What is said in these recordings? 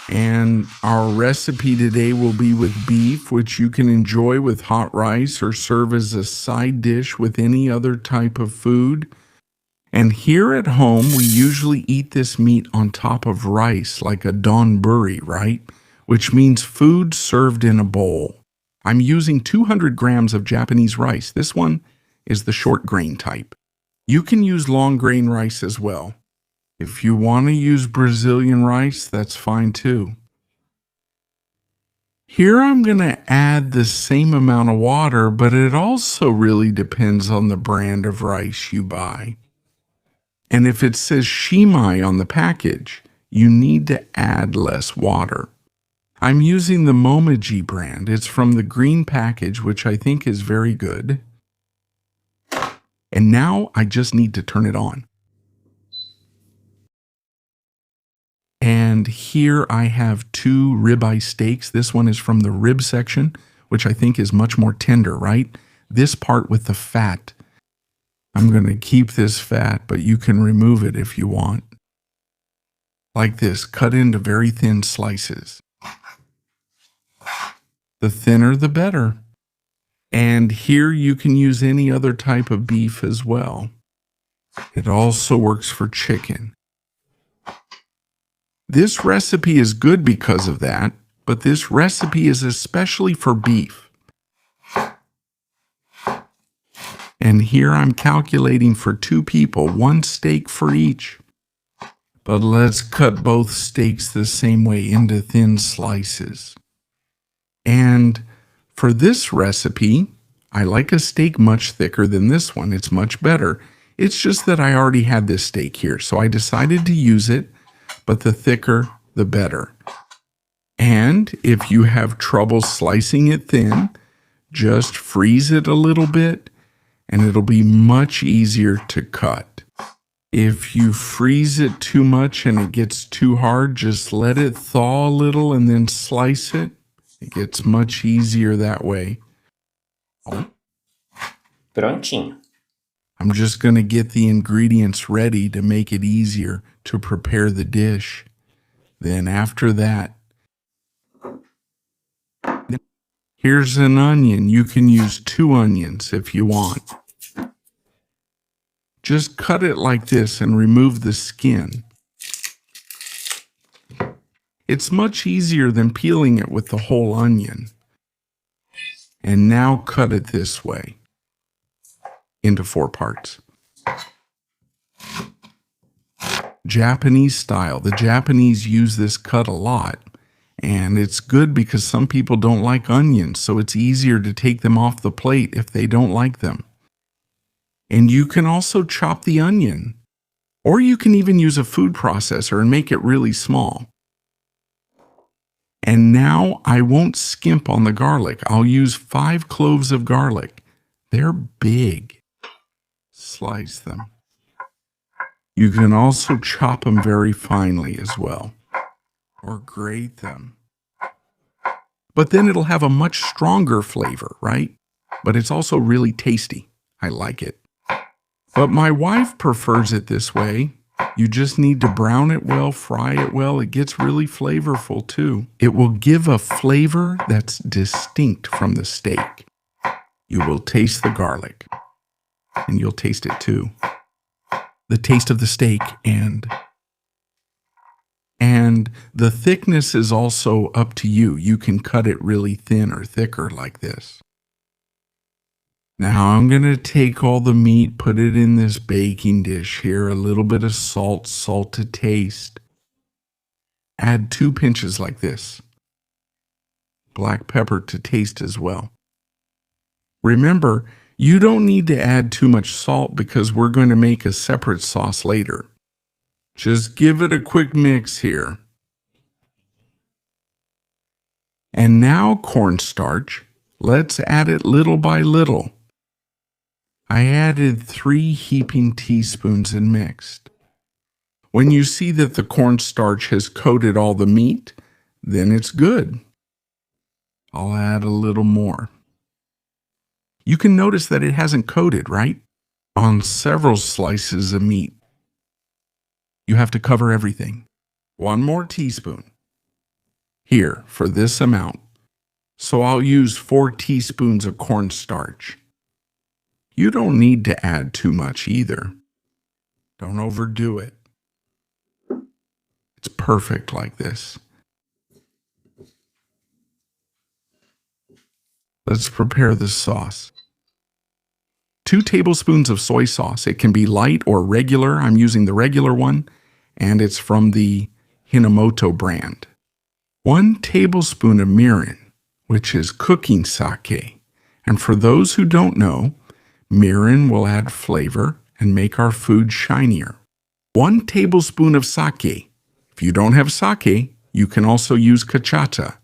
And our recipe today will be with beef, which you can enjoy with hot rice or serve as a side dish with any other type of food. And here at home, we usually eat this meat on top of rice, like a donburi, right? Which means food served in a bowl. I'm using 200 grams of Japanese rice. This one is the short grain type. You can use long grain rice as well. If you want to use Brazilian rice, that's fine too. Here I'm going to add the same amount of water, but it also really depends on the brand of rice you buy. And if it says Shimai on the package, you need to add less water. I'm using the Momoji brand. It's from the green package, which I think is very good. And now I just need to turn it on. And here I have 2 ribeye steaks. This one is from the rib section, which I think is much more tender, right? This part with the fat. I'm going to keep this fat, but you can remove it if you want. Like this, cut into very thin slices. The thinner, the better. And here you can use any other type of beef as well. It also works for chicken. This recipe is good because of that, but this recipe is especially for beef. And here I'm calculating for 2 people, 1 steak for each. But let's cut both steaks the same way into thin slices. And for this recipe, I like a steak much thicker than this one. It's much better. It's just that I already had this steak here, so I decided to use it, but the thicker, the better. And if you have trouble slicing it thin, just freeze it a little bit, and it'll be much easier to cut. If you freeze it too much and it gets too hard, just let it thaw a little and then slice it. It gets much easier that way. Prontinho. I'm just going to get the ingredients ready to make it easier to prepare the dish. Then after that, here's an onion. You can use 2 onions if you want. Just cut it like this and remove the skin. It's much easier than peeling it with the whole onion. And now cut it this way into 4 parts. Japanese style. The Japanese use this cut a lot. And it's good because some people don't like onions, so it's easier to take them off the plate if they don't like them. And you can also chop the onion. Or you can even use a food processor and make it really small. And now I won't skimp on the garlic. I'll use 5 cloves of garlic. They're big. Slice them. You can also chop them very finely as well, or grate them. But then it'll have a much stronger flavor, right? But it's also really tasty. I like it. But my wife prefers it this way. You just need to brown it well, fry it well. It gets really flavorful too. It will give a flavor that's distinct from the steak. You will taste the garlic, and you'll taste it too. The taste of the steak and the thickness is also up to you. You can cut it really thin or thicker like this. Now I'm going to take all the meat, put it in this baking dish here, a little bit of salt to taste. Add 2 pinches like this. Black pepper to taste as well. Remember, you don't need to add too much salt because we're going to make a separate sauce later. Just give it a quick mix here. And now cornstarch. Let's add it little by little. I added 3 heaping teaspoons and mixed. When you see that the cornstarch has coated all the meat, then it's good. I'll add a little more. You can notice that it hasn't coated, right? On several slices of meat. You have to cover everything. 1 more teaspoon. here for this amount. So I'll use 4 teaspoons of cornstarch. You don't need to add too much either. Don't overdo it. It's perfect like this. Let's prepare the sauce. 2 tablespoons of soy sauce. It can be light or regular. I'm using the regular one, and it's from the Hinomoto brand. 1 tablespoon of mirin, which is cooking sake. And for those who don't know, mirin will add flavor and make our food shinier. 1 tablespoon of sake. If you don't have sake, you can also use kachata.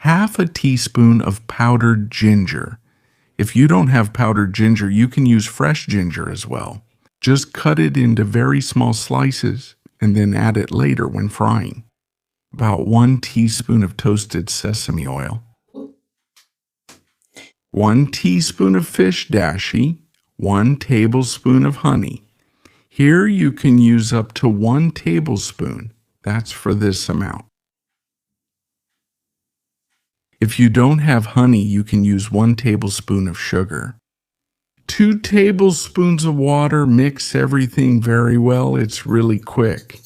Half a teaspoon of powdered ginger. If you don't have powdered ginger, you can use fresh ginger as well. Just cut it into very small slices and then add it later when frying. About 1 teaspoon of toasted sesame oil. 1 teaspoon of fish dashi. 1 tablespoon of honey. Here you can use up to 1 tablespoon. That's for this amount. If you don't have honey, you can use 1 tablespoon of sugar. 2 tablespoons of water. Mix everything very well. It's really quick.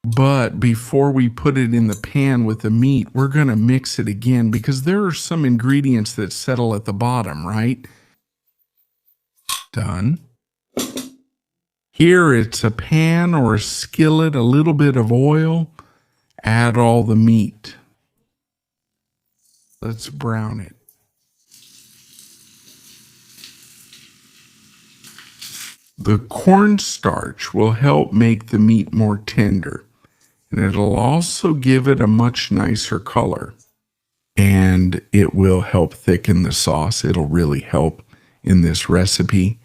But before we put it in the pan with the meat, we're going to mix it again because there are some ingredients that settle at the bottom, right? Done. Here it's a pan or a skillet, a little bit of oil. Add all the meat. Let's brown it. The cornstarch will help make the meat more tender, and it'll also give it a much nicer color. And it will help thicken the sauce. It'll really help in this recipe.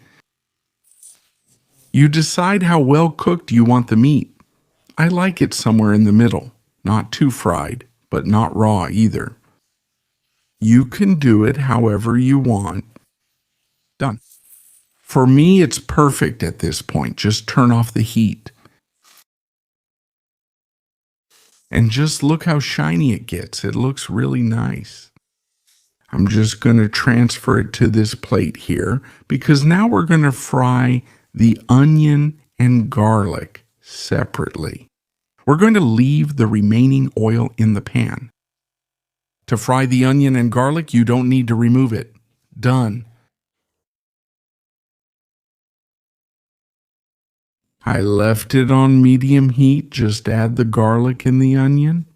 You decide how well cooked you want the meat. I like it somewhere in the middle, not too fried, but not raw either. You can do it however you want. Done. For me, it's perfect at this point. Just turn off the heat. And just look how shiny it gets. It looks really nice. I'm just going to transfer it to this plate here because now we're going to fry the onion and garlic separately. We're going to leave the remaining oil in the pan. To fry the onion and garlic, you don't need to remove it. Done. I left it on medium heat. Just add the garlic and the onion.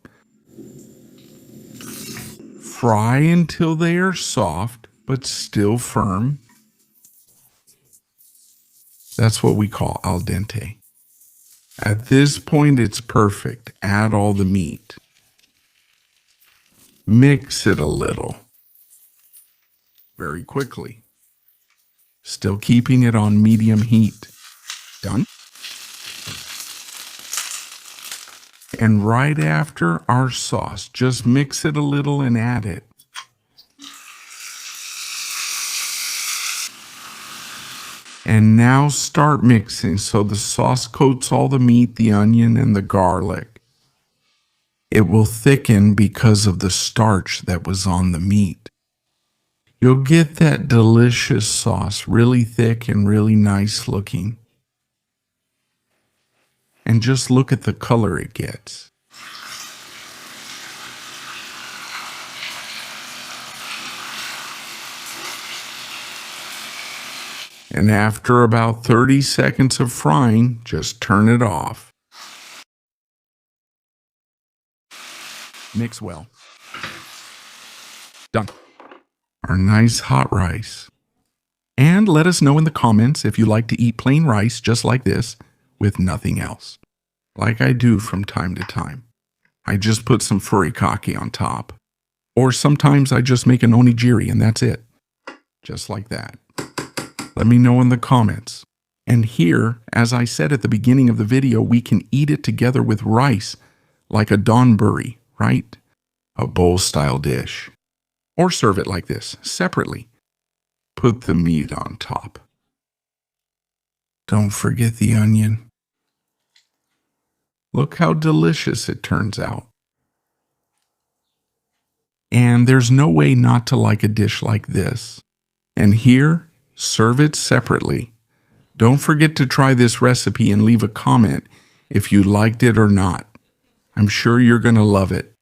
Fry until they are soft, but still firm. That's what we call al dente. At this point, it's perfect. Add all the meat. Mix it a little. Very quickly. Still keeping it on medium heat. Done. And right after our sauce, just mix it a little and add it. And now start mixing so the sauce coats all the meat, the onion, and the garlic. It will thicken because of the starch that was on the meat. You'll get that delicious sauce, really thick and really nice looking. And just look at the color it gets. And after about 30 seconds of frying, just turn it off. Mix well. Done. Our nice hot rice. And let us know in the comments if you like to eat plain rice just like this with nothing else, like I do from time to time. I just put some furikake on top. Or sometimes I just make an onigiri and that's it. Just like that. Let me know in the comments. And here, as I said at the beginning of the video, we can eat it together with rice, like a donburi, right? A bowl-style dish. Or serve it like this, separately. Put the meat on top. Don't forget the onion. Look how delicious it turns out. And there's no way not to like a dish like this. And here, serve it separately. Don't forget to try this recipe and leave a comment if you liked it or not. I'm sure you're going to love it.